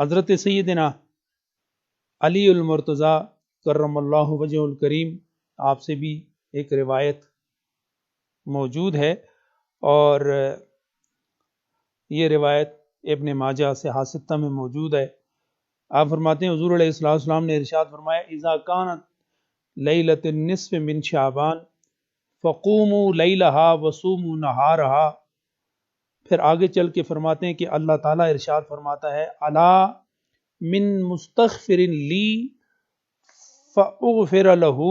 حضرت سیدنا علی المرتضیٰ کرم اللہ وجہ الکریم آپ سے بھی ایک روایت موجود ہے، اور یہ روایت ابن ماجہ سے حاصلہ میں موجود ہے۔ آپ فرماتے ہیں حضور علیہ السلام نے ارشاد فرمایا اذا کانت لیلۃ النصف من شعبان فقوموا لیلہا وصوموا نہارہا۔ پھر آگے چل کے فرماتے ہیں کہ اللہ تعالیٰ ارشاد فرماتا ہے الا من مستغفر لی فاغفر له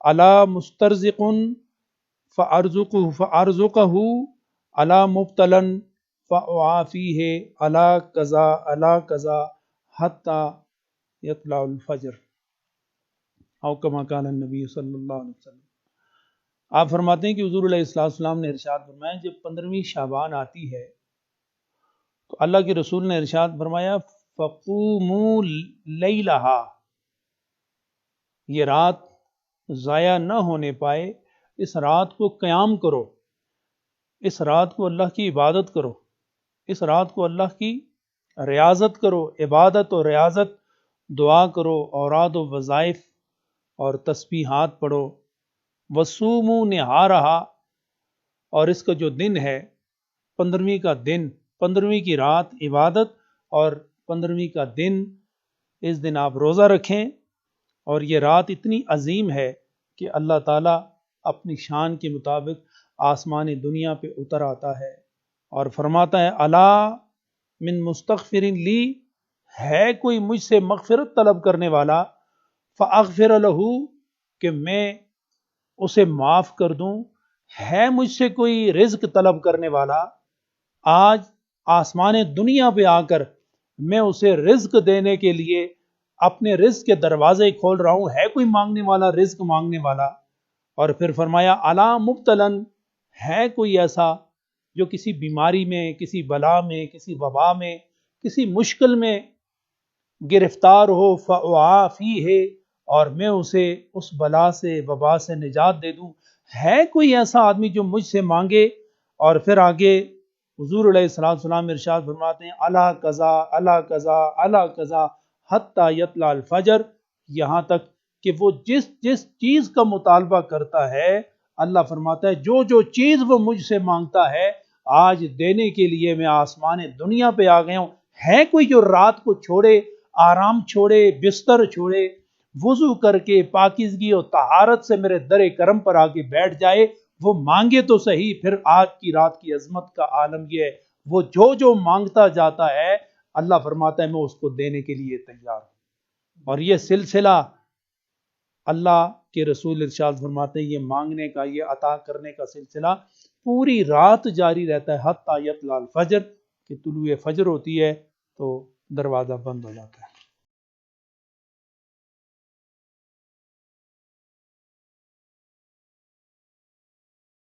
الا مسترزق فارزقه الا مبتلا فاعافیہ الا کذا حتی یطلع الفجر او کما قال النبی صلی اللہ علیہ وسلم۔ آپ فرماتے ہیں کہ حضور علیہ السلام نے ارشاد فرمایا جب 15ویں شعبان آتی ہے تو اللہ کے رسول نے ارشاد فرمایا فقوموا لیلہا، یہ رات ضائع نہ ہونے پائے، اس رات کو قیام کرو، اس رات کو اللہ کی عبادت کرو، اس رات کو اللہ کی ریاضت کرو، عبادت و ریاضت، دعا کرو، اوراد و وظائف اور تسبیحات پڑھو۔ وصوموا نہارہا، اور اس کا جو دن ہے 15ویں کا دن، 15ویں کی رات عبادت اور 15ویں کا دن، اس دن آپ روزہ رکھیں۔ اور یہ رات اتنی عظیم ہے کہ اللہ تعالیٰ اپنی شان کے مطابق آسمان دنیا پہ اتر آتا ہے اور فرماتا ہے الا من مستغفر لی، ہے کوئی مجھ سے مغفرت طلب کرنے والا، فاغفر له، کہ میں اسے معاف کر دوں، ہے مجھ سے کوئی رزق طلب کرنے والا، آج آسمان دنیا پہ آ کر میں اسے رزق دینے کے لیے اپنے رزق کے دروازے کھول رہا ہوں، ہے کوئی مانگنے والا، رزق مانگنے والا۔ اور پھر فرمایا الا مبتلن، ہے کوئی ایسا جو کسی بیماری میں، کسی بلا میں، کسی وبا میں، کسی مشکل میں گرفتار ہو، فاعافیہ، اور میں اسے اس بلا سے، وبا سے نجات دے دوں، ہے کوئی ایسا آدمی جو مجھ سے مانگے۔ اور پھر آگے حضور علیہ السلام ارشاد فرماتے ہیں الا قضا الا قضا الا قضا حتی یطلع الفجر، یہاں تک کہ وہ جس جس چیز کا مطالبہ کرتا ہے، اللہ فرماتا ہے جو جو چیز وہ مجھ سے مانگتا ہے آج دینے کے لیے میں آسمان دنیا پہ آ گیا ہوں۔ ہے کوئی جو رات کو چھوڑے، آرام چھوڑے، بستر چھوڑے، وضو کر کے پاکیزگی اور طہارت سے میرے در کرم پر آ کے بیٹھ جائے، وہ مانگے تو صحیح۔ پھر آج کی رات کی عظمت کا عالم یہ ہے، وہ جو جو مانگتا جاتا ہے اللہ فرماتا ہے میں اس کو دینے کے لیے تیار ہوں۔ اور یہ سلسلہ اللہ کے رسول ارشاد فرماتے ہیں یہ مانگنے کا، یہ عطا کرنے کا سلسلہ پوری رات جاری رہتا ہے، حتی یطلع الفجر، کہ طلوع فجر ہوتی ہے تو دروازہ بند ہو جاتا ہے۔